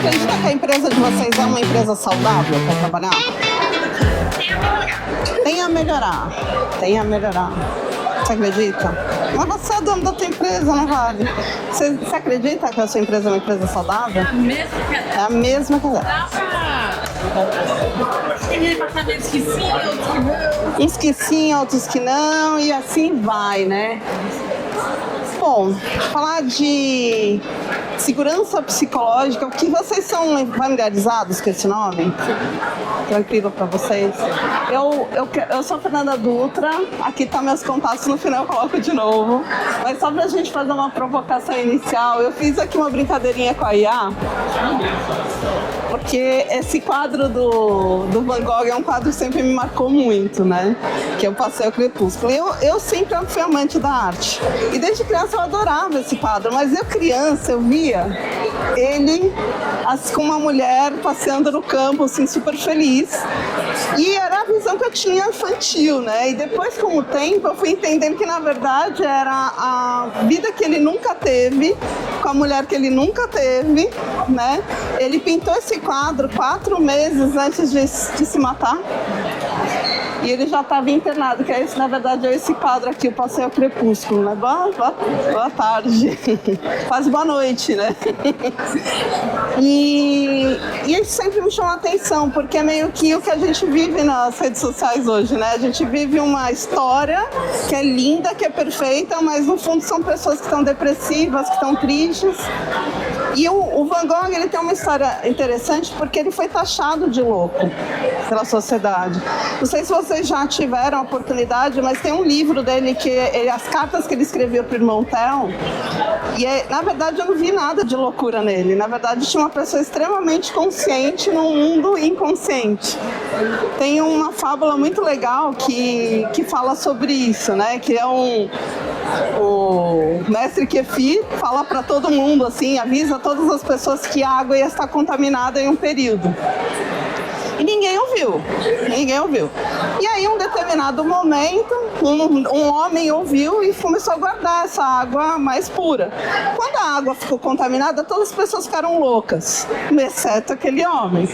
acredita que a empresa de vocês é uma empresa saudável para trabalhar? Tem a melhorar. Tem a melhorar. Você acredita? Mas você é dono da tua empresa, não vale? Você acredita que a sua empresa é uma empresa saudável? É a mesma que ela. Tem departamentos que sim, outros que não. Uns que sim, outros que não, e assim vai, né? Bom, falar de segurança psicológica, o que vocês são familiarizados com esse nome? Tranquilo para vocês? Eu sou Fernanda Dutra, aqui tá meus contatos, no final eu coloco de novo. Mas só pra gente fazer uma provocação inicial, eu fiz aqui uma brincadeirinha com a IA, porque esse quadro do Van Gogh é um quadro que sempre me marcou muito, né? Que eu passei o Crepúsculo. Eu sempre fui amante da arte. E desde criança eu adorava esse quadro, mas eu criança, eu via ele com uma mulher passeando no campo, assim, super feliz. E era a visão que eu tinha infantil, né? E depois, com o tempo, eu fui entendendo que, na verdade, era a vida que ele nunca teve, com a mulher que ele nunca teve, né? Ele pintou esse quadro 4 meses antes de se matar. E ele já estava internado, que é esse, na verdade, é esse quadro aqui, eu passei o Crepúsculo, né? Boa tarde. Quase boa noite, né? E isso sempre me chamou a atenção, porque é meio que o que a gente vive nas redes sociais hoje, né? A gente vive uma história que é linda, que é perfeita, mas no fundo são pessoas que estão depressivas, que estão tristes. E o Van Gogh, ele tem uma história interessante porque ele foi taxado de louco pela sociedade. Não sei se vocês já tiveram a oportunidade, mas tem um livro dele, as cartas que ele escreveu para o irmão Theo, e na verdade eu não vi nada de loucura nele. Na verdade tinha uma pessoa extremamente consciente num mundo inconsciente. Tem uma fábula muito legal que fala sobre isso, né? Que é o mestre Kefir fala para todo mundo, assim, avisa todas as pessoas que a água ia estar contaminada em um período. E ninguém ouviu. E aí, em um determinado momento, um homem ouviu e começou a guardar essa água mais pura. Quando a água ficou contaminada, todas as pessoas ficaram loucas, exceto aquele homem.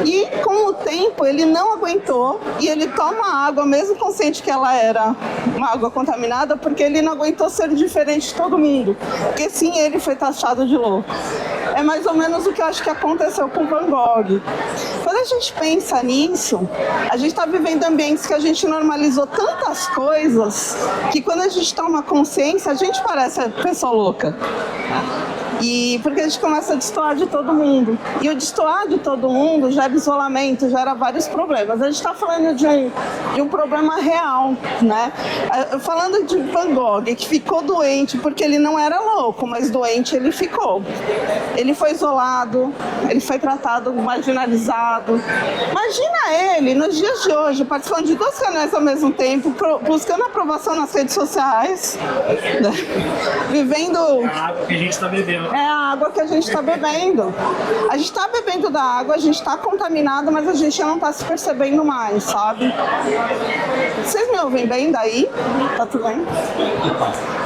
E, com o tempo, ele não aguentou e ele toma a água, mesmo consciente que ela era uma água contaminada, porque ele não aguentou ser diferente de todo mundo. Porque, sim, ele foi taxado de louco. É mais ou menos o que eu acho que aconteceu com Van Gogh. Quando a gente pensa nisso, a gente está vivendo ambientes que a gente normalizou tantas coisas que quando a gente toma consciência, a gente parece a pessoa louca. E porque a gente começa a destoar de todo mundo. E o destoar de todo mundo gera isolamento, gera vários problemas. A gente está falando de um problema real, né? Falando de Van Gogh, que ficou doente porque ele não era louco, mas doente ele ficou. Ele foi isolado, ele foi tratado, marginalizado. Imagina ele, nos dias de hoje, participando de 2 canais ao mesmo tempo, buscando aprovação nas redes sociais, né? Vivendo... A água que a gente está bebendo. É a água que a gente está bebendo. A gente está bebendo da água, a gente está contaminado, mas a gente não está se percebendo mais, sabe? Vocês me ouvem bem daí? Tá tudo bem?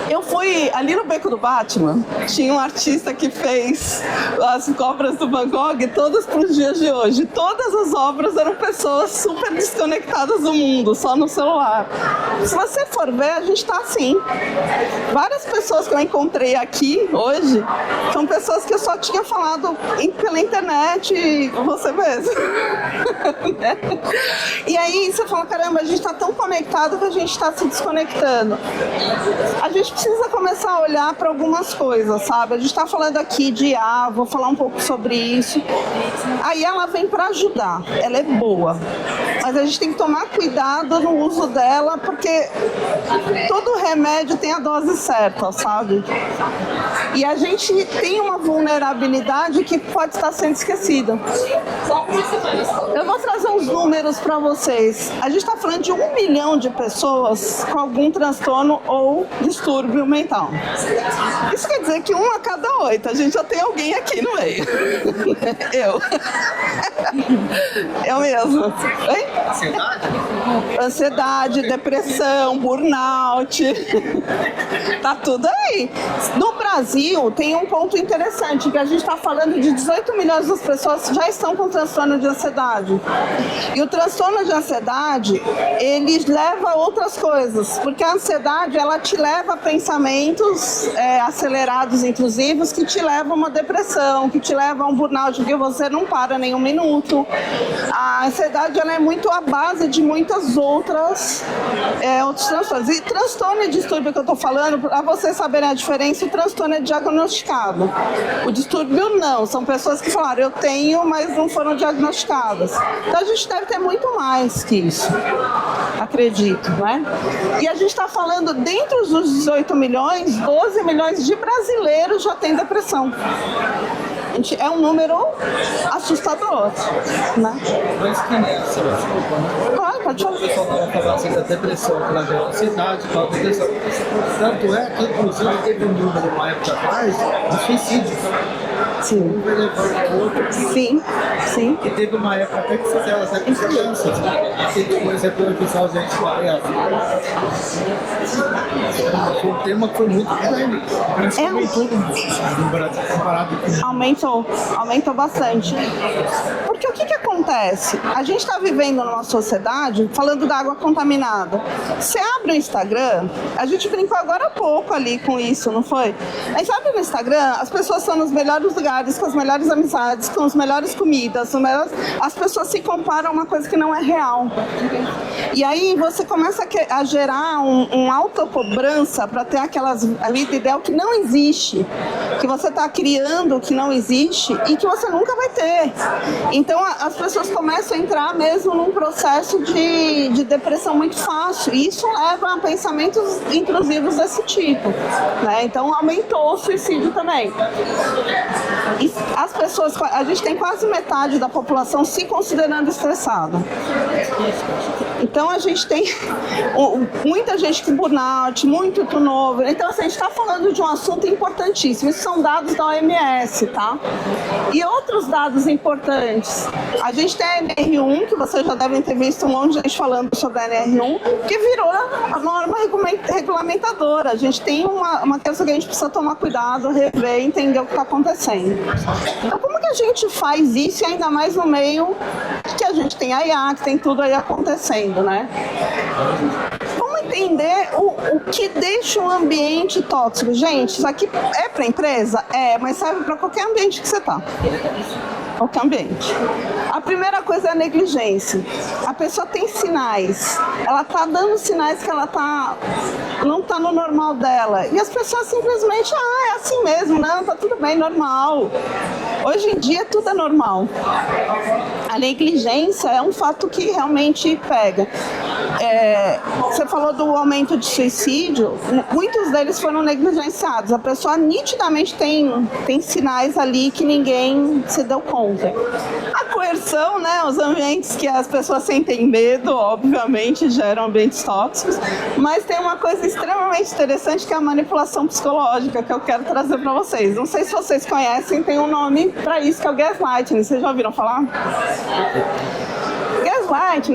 Eu fui ali no Beco do Batman, tinha um artista que fez as obras do Van Gogh todas para os dias de hoje. Todas as obras eram pessoas super desconectadas do mundo, só no celular. Se você for ver, a gente está assim. Várias pessoas que eu encontrei aqui hoje são pessoas que eu só tinha falado pela internet e você mesmo. E aí você fala, caramba, a gente está tão conectado que a gente está se desconectando. A gente precisa começar a olhar para algumas coisas, sabe? A gente está falando aqui de IA, vou falar um pouco sobre isso. Aí ela vem para ajudar, ela é boa. Mas a gente tem que tomar cuidado no uso dela, porque todo remédio tem a dose certa, sabe? E a gente tem uma vulnerabilidade que pode estar sendo esquecida. Eu vou trazer uns números para vocês. A gente está falando de 1 milhão de pessoas com algum transtorno ou distúrbio. distúrbio mental. Isso quer dizer que 1 a cada 8, a gente já tem alguém aqui no meio. Eu. Eu mesmo. Oi? Ansiedade, depressão, burnout. Tá tudo aí. No Brasil, tem um ponto interessante, que a gente está falando de 18 milhões das pessoas que já estão com transtorno de ansiedade. E o transtorno de ansiedade, ele leva a outras coisas, porque a ansiedade, ela te leva a pensamentos acelerados, intrusivos, que te levam a uma depressão, que te levam a um burnout, porque você não para nem um minuto. A ansiedade, ela é muito a base de muitas outros transtornos. E transtorno e distúrbio que eu estou falando, para vocês saberem a diferença, o transtorno é diagnosticado. O distúrbio não, são pessoas que falaram, eu tenho, mas não foram diagnosticadas. Então a gente deve ter muito mais que isso, acredito, né? E a gente está falando, dentro dos 18 milhões, 12 milhões de brasileiros já têm depressão. É um número assustador, né? Mas que nem assim, desculpa, né? Claro, pode falar. O pessoal estava assim da depressão, pela ansiedade, pela depressão. Tanto é que, inclusive, teve um número uma época atrás de suicídio. Sim. Um vai levando o outro. Sim, sim. E teve uma época até que fizeram até com crianças. Por exemplo, o pessoal gente foi um tema que foi muito grande. Parece que aumentou no Brasil comparado com... Aumentou bastante. Porque o que acontece? A gente está vivendo numa sociedade, falando da água contaminada. Você abre o Instagram, a gente brincou agora há pouco ali com isso, não foi? Mas abre no Instagram, as pessoas estão nos melhores lugares, com as melhores amizades, com as melhores comidas, as pessoas se comparam a uma coisa que não é real. E aí você começa a gerar uma autocobrança para ter a vida ideal que não existe, que você está criando que não existe e que você nunca vai ter. Então as pessoas começam a entrar mesmo num processo de depressão muito fácil, e isso leva a pensamentos intrusivos desse tipo, né? Então aumentou o suicídio também. E as pessoas, a gente tem quase metade da população se considerando estressada. Então a gente tem muita gente com burnout, muito turnover. Então assim, a gente está falando de um assunto importantíssimo. Isso são dados da OMS, tá? E outros dados importantes. A gente tem a NR1, que vocês já devem ter visto um monte de gente falando sobre a NR1, que virou a norma regulamentadora. A gente tem uma coisa que a gente precisa tomar cuidado, rever, entender o que está acontecendo. Então como que a gente faz isso, e ainda mais no meio que a gente tem a IA, que tem tudo aí acontecendo, né? Vamos entender o que deixa um ambiente tóxico. Gente, isso aqui é para empresa? É, mas serve para qualquer ambiente que você está. Qualquer ambiente. A primeira coisa é a negligência. A pessoa tem sinais. Ela está dando sinais que ela não está no normal dela. E as pessoas simplesmente, é assim mesmo, não, tá tudo bem, normal. Hoje em dia tudo é normal. A negligência é um fato que realmente pega. Você falou do aumento de suicídio, muitos deles foram negligenciados. A pessoa nitidamente tem sinais ali que ninguém se deu conta. A coerção, né, os ambientes que as pessoas sentem medo, obviamente, geram ambientes tóxicos, mas tem uma coisa extremamente interessante que é a manipulação psicológica, que eu quero trazer para vocês. Não sei se vocês conhecem, tem um nome para isso, que é o gaslighting. Vocês já ouviram falar? Gaslighting,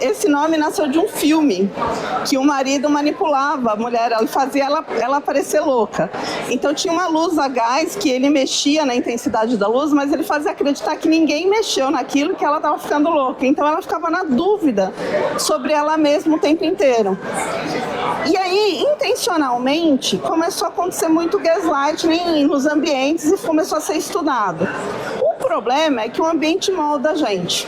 esse nome nasceu de um filme que o marido manipulava a mulher, ele fazia ela parecer louca. Então tinha uma luz a gás que ele mexia na intensidade da luz, mas ele fazia acreditar que ninguém mexeu naquilo, que ela estava ficando louca. Então ela ficava na dúvida sobre ela mesma o tempo inteiro. E aí, intencionalmente, começou a acontecer muito gaslighting nos ambientes e começou a ser estudado. O problema é que o ambiente molda a gente.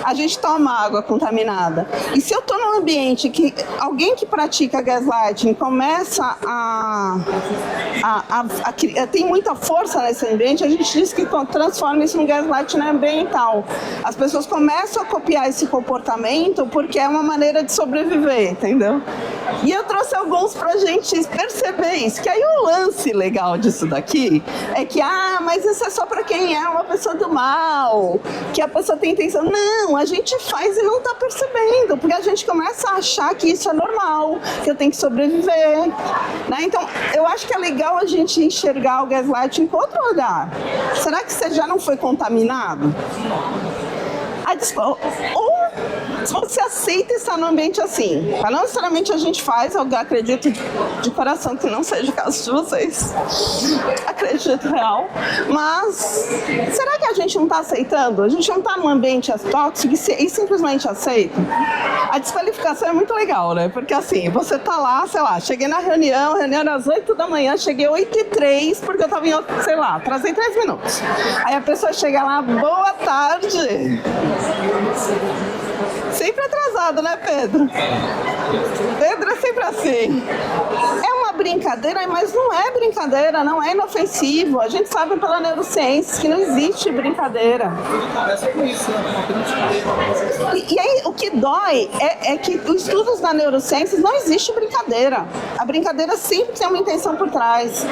A gente toma água contaminada. E se eu estou num ambiente que alguém que pratica gaslighting começa tem muita força nesse ambiente, a gente diz que transforma isso num gaslighting ambiental. As pessoas começam a copiar esse comportamento porque é uma maneira de sobreviver, entendeu? E eu trouxe alguns pra gente perceber isso. Que aí o lance legal disso daqui é que, mas isso é só pra quem é uma pessoa do mal, que a pessoa tem intenção. Não, a gente faz e não está percebendo, porque a gente começa a achar que isso é normal, que eu tenho que sobreviver, né? Então, eu acho que é legal a gente enxergar o gaslighting em outro lugar. Será que você já não foi contaminado? Ou se você aceita estar no ambiente assim, mas não necessariamente a gente faz, eu acredito de coração que não seja o caso de vocês, acredito real, mas será que a gente não está aceitando? A gente não está num ambiente tóxico e simplesmente aceita? A desqualificação é muito legal, né? Porque assim, você tá lá, sei lá, cheguei na reunião era às 8 da manhã, cheguei 8h03, porque eu tava em outro, sei lá, atrasei 3 minutos. Aí a pessoa chega lá, boa tarde. Sempre atrasado, né, Pedro? Pedro é sempre assim. É uma brincadeira, mas não é brincadeira, não é inofensivo. A gente sabe pela neurociência que não existe brincadeira. E aí, o que dói é que os estudos da neurociência não existe brincadeira. A brincadeira sempre tem uma intenção por trás.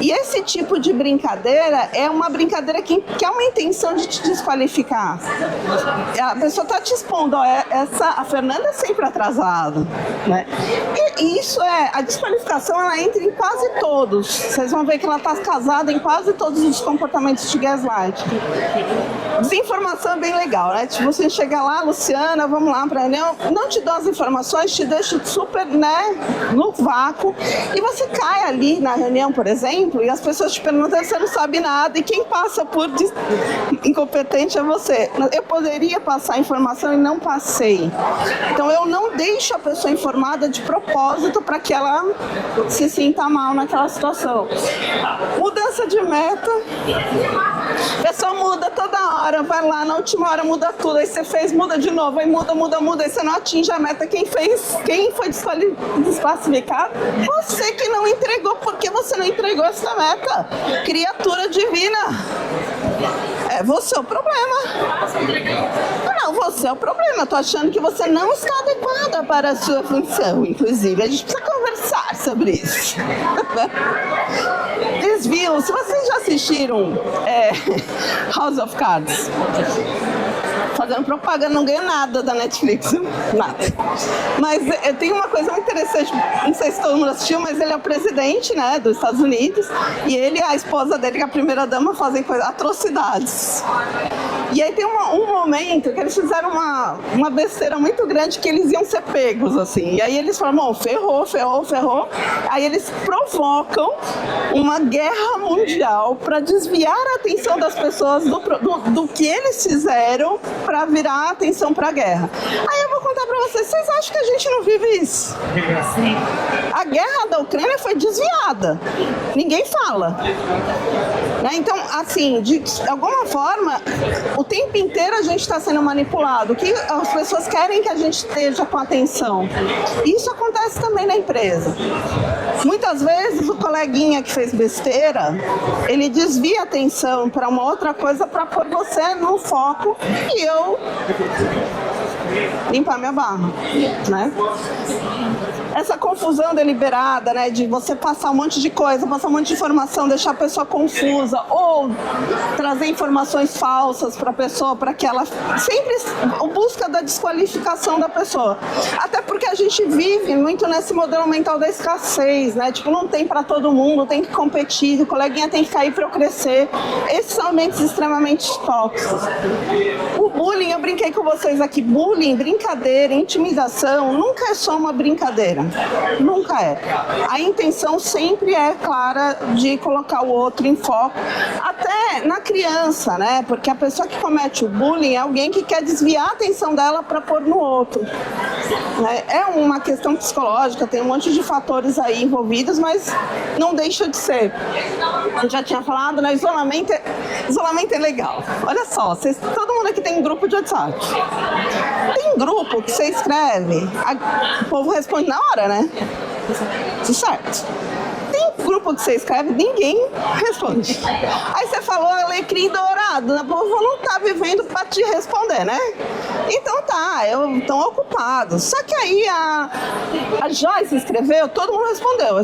E esse tipo de brincadeira é uma brincadeira que é uma intenção de te desqualificar. A pessoa está te expondo, ó, a Fernanda é sempre atrasada, né? E isso a desqualificação, ela entra em quase todos. Vocês vão ver que ela está casada em quase todos os comportamentos de gaslight. Desinformação é bem legal, né? Tipo, você chega lá, Luciana, vamos lá para a reunião, não te dou as informações, te deixo super, né, no vácuo, e você cai ali na reunião, por exemplo, e as pessoas te perguntam, você não sabe nada, e quem passa por incompetente é você. Eu poderia passar a informação e não passei. Então eu não deixo a pessoa informada de propósito para que ela se sinta mal naquela situação. Mudança de meta. A pessoa muda toda hora, vai lá, na última hora muda tudo, aí você fez, muda de novo, aí muda, aí você não atinge a meta. Quem foi desclassificado? Você que não entregou. Por que você não entregou essa meta? Criatura divina. É você o problema. Não, você é o problema. Eu tô achando que você não está adequada para a sua função. Inclusive, a gente precisa conversar sobre isso. Desvio. Se vocês já assistiram House of Cards, fazendo propaganda, não ganha nada da Netflix, nada. Mas tem uma coisa muito interessante, não sei se todo mundo assistiu, mas ele é o presidente, né, dos Estados Unidos, e ele e a esposa dele, que é a primeira dama, fazem atrocidades. E aí tem um momento que eles fizeram uma besteira muito grande, que eles iam ser pegos, assim. E aí eles falam, bom, ferrou. Aí eles provocam uma guerra mundial para desviar a atenção das pessoas do que eles fizeram para virar a atenção para a guerra. Aí eu vou contar para vocês acham que a gente não vive isso? A guerra da Ucrânia foi desviada. Ninguém fala. Né? Então, assim, de alguma forma, o tempo inteiro a gente está sendo manipulado. O que as pessoas querem que a gente esteja com atenção. Isso acontece também na empresa. Muitas vezes o coleguinha que fez besteira, ele desvia a atenção para uma outra coisa para pôr você no foco e eu limpar minha barra, né? Essa confusão deliberada, né, de você passar um monte de coisa, passar um monte de informação, deixar a pessoa confusa, ou trazer informações falsas para a pessoa, para que ela sempre busca da desqualificação da pessoa. Até porque a gente vive muito nesse modelo mental da escassez, né? Tipo, não tem para todo mundo, tem que competir, o coleguinha tem que cair para eu crescer. Esses são ambientes extremamente tóxicos. O bullying, eu brinquei com vocês aqui, bullying, brincadeira, intimidação, nunca é só uma brincadeira. Nunca é. A intenção sempre é clara de colocar o outro em foco, até na criança, né? Porque a pessoa que comete o bullying é alguém que quer desviar a atenção dela para pôr no outro. É uma questão psicológica, tem um monte de fatores aí envolvidos, mas não deixa de ser. A gente já tinha falado, né? Isolamento é legal. Olha só, todo mundo aqui tem um grupo de WhatsApp. Tem grupo que você escreve, o povo responde na hora, né? Certo. Tem grupo que você escreve, ninguém responde. Aí você falou alecrim dourado, o povo não tá vivendo para te responder, né? Então estão ocupados. Só que aí a Joyce escreveu, todo mundo respondeu.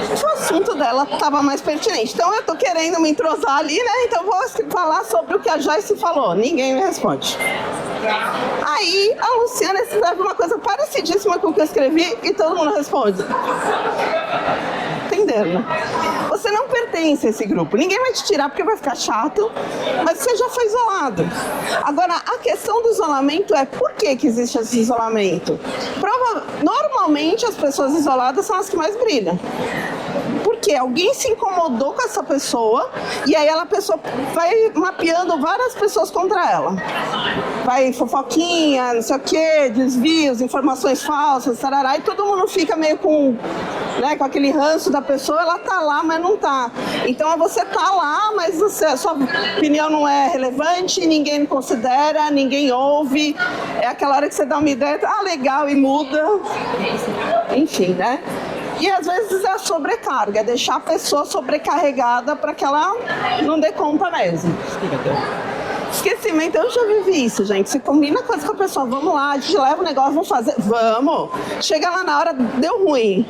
que o assunto dela estava mais pertinente. Então eu tô querendo me entrosar ali, né? Então vou falar sobre o que a Joyce falou. Ninguém me responde. Aí a Luciana escreve uma coisa parecidíssima com o que eu escrevi e todo mundo responde. Entenderam, né? Você não pertence a esse grupo. Ninguém vai te tirar porque vai ficar chato, mas você já foi isolado. Agora, a questão do isolamento é por que existe esse isolamento? Normalmente as pessoas isoladas são as que mais brilham. Porque alguém se incomodou com essa pessoa e aí a pessoa vai mapeando várias pessoas contra ela. Vai fofoquinha, não sei o que, desvios, informações falsas, tarará, e todo mundo fica meio com aquele ranço da pessoa, ela tá lá, mas não tá. Então você tá lá, mas a sua opinião não é relevante, ninguém considera, ninguém ouve. É aquela hora que você dá uma ideia, legal, e muda. Enfim, né? E às vezes é a sobrecarga, é deixar a pessoa sobrecarregada para que ela não dê conta mesmo. Esquecimento, eu já vivi isso, gente. Você combina coisa com a pessoa, vamos lá, a gente leva o negócio, vamos fazer, vamos. Chega lá na hora, deu ruim.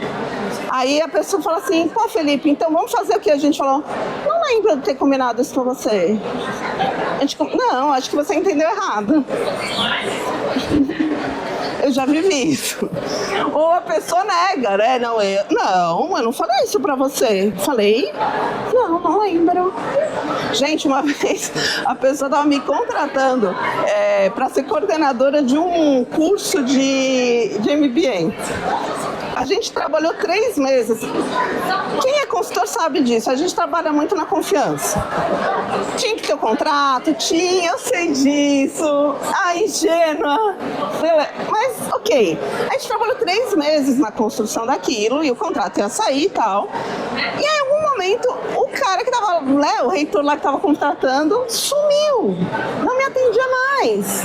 Aí a pessoa fala assim, pô, Felipe, então vamos fazer o que? A gente falou, não lembro de ter combinado isso com você. Não, acho que você entendeu errado. Eu já vivi isso. Ou a pessoa nega, né? Não, eu não falei isso pra você. Falei? Não lembro. Gente, uma vez a pessoa estava me contratando para ser coordenadora de um curso de MBA. A gente trabalhou 3 meses. Quem é consultor sabe disso. A gente trabalha muito na confiança. Tinha que ter o contrato? Tinha, eu sei disso. Ai, ingênua. Mas, ok. A gente trabalhou 3 meses na construção daquilo e o contrato ia sair e tal. E em algum momento, o cara que tava, o reitor lá que tava contratando, sumiu. Não me atendia mais.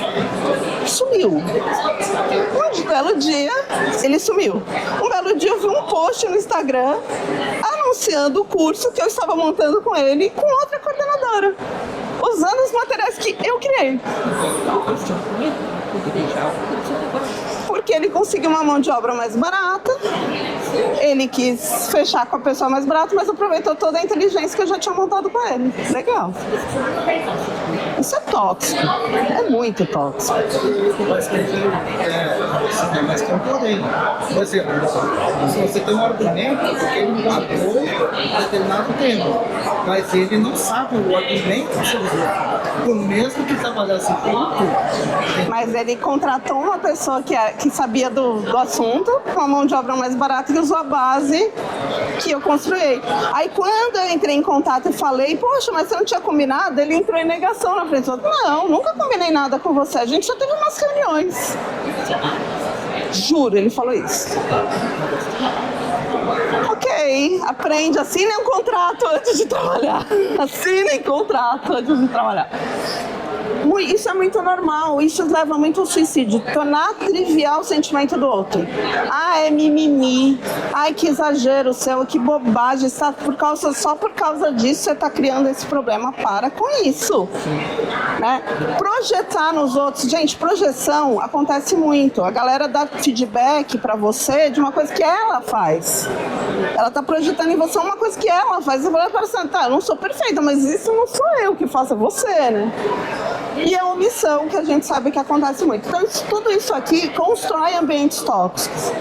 Sumiu. Um belo dia, ele sumiu. Um belo dia eu vi um post no Instagram anunciando o curso que eu estava montando com ele com outra coordenadora, usando os materiais que eu criei. Porque ele conseguiu uma mão de obra mais barata, ele quis fechar com a pessoa mais barata, mas aproveitou toda a inteligência que eu já tinha montado com ele. Legal. Isso é tóxico. É muito tóxico. Mas tem um porém. Por exemplo, se você tem um argumento, porque ele não atuou em determinado tempo, mas ele não sabe o argumento que você usou. Por mesmo que trabalhasse pouco. Mas ele contratou uma pessoa que sabia do assunto, com a mão de obra mais barata, e usou a base que eu construí. Aí quando eu entrei em contato e falei, poxa, mas você não tinha combinado? Ele entrou em negação na frente. Não, nunca combinei nada com você. A gente só teve umas reuniões. Juro, ele falou isso. Ok, aprende, assinem um contrato antes de trabalhar. Assinem contrato antes de trabalhar. Isso é muito normal, isso leva muito ao suicídio, tornar trivial o sentimento do outro. É mimimi, ai que exagero seu, que bobagem, só por causa disso você está criando esse problema. Para com isso, né? Projetar nos outros, gente, projeção acontece muito. A galera dá feedback para você de uma coisa que ela faz. Ela está projetando em você uma coisa que ela faz. Você vai pensar, tá, eu não sou perfeita, mas isso não sou eu que faço, é você, né? E a omissão, que a gente sabe que acontece muito. Então, tudo isso aqui constrói ambientes tóxicos.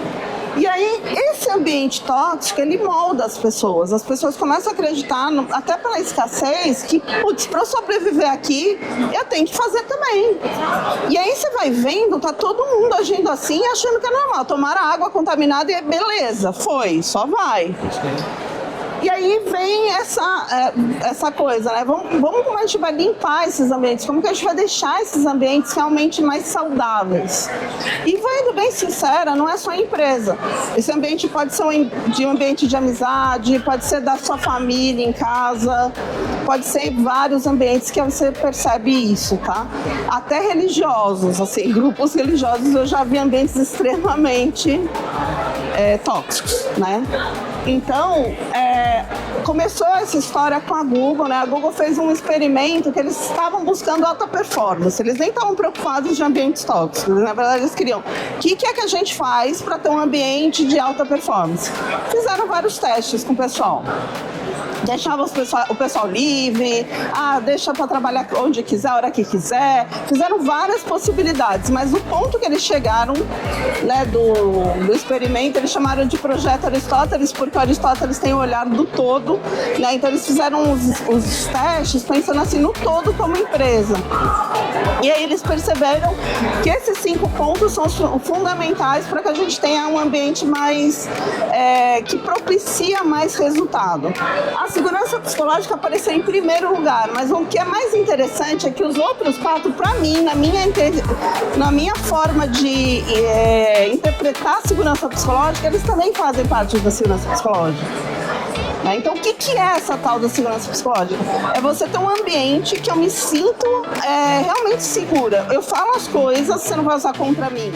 E aí, esse ambiente tóxico, ele molda as pessoas. As pessoas começam a acreditar, até pela escassez, que, putz, para eu sobreviver aqui, eu tenho que fazer também. E aí você vai vendo, tá todo mundo agindo assim, achando que é normal. Tomaram água contaminada e é beleza, foi, só vai. E aí vem essa coisa, né? Vamos como a gente vai limpar esses ambientes, como que a gente vai deixar esses ambientes realmente mais saudáveis. E sendo bem sincera, não é só a empresa. Esse ambiente pode ser um ambiente de amizade, pode ser da sua família em casa, pode ser em vários ambientes que você percebe isso, tá? Até religiosos, assim, grupos religiosos, eu já vi ambientes extremamente tóxicos, né? Então, começou essa história com a Google, né? A Google fez um experimento que eles estavam buscando alta performance. Eles nem estavam preocupados de ambientes tóxicos. Na verdade, eles queriam o que é que a gente faz para ter um ambiente de alta performance. Fizeram vários testes com o pessoal. Deixava o pessoal livre, deixa para trabalhar onde quiser, a hora que quiser. Fizeram várias possibilidades, mas o ponto que eles chegaram, né, do experimento, eles chamaram de projeto Aristóteles, porque o Aristóteles tem o olhar do todo, né? Então eles fizeram os testes pensando assim no todo como empresa. E aí eles perceberam que esses 5 pontos são fundamentais para que a gente tenha um ambiente mais que propicia mais resultado. A segurança psicológica apareceu em primeiro lugar, mas o que é mais interessante é que os outros 4, para mim, na minha forma de interpretar a segurança psicológica, eles também fazem parte da segurança psicológica. Então, o que é essa tal da segurança psicológica? É você ter um ambiente que eu me sinto realmente segura. Eu falo as coisas, você não vai usar contra mim.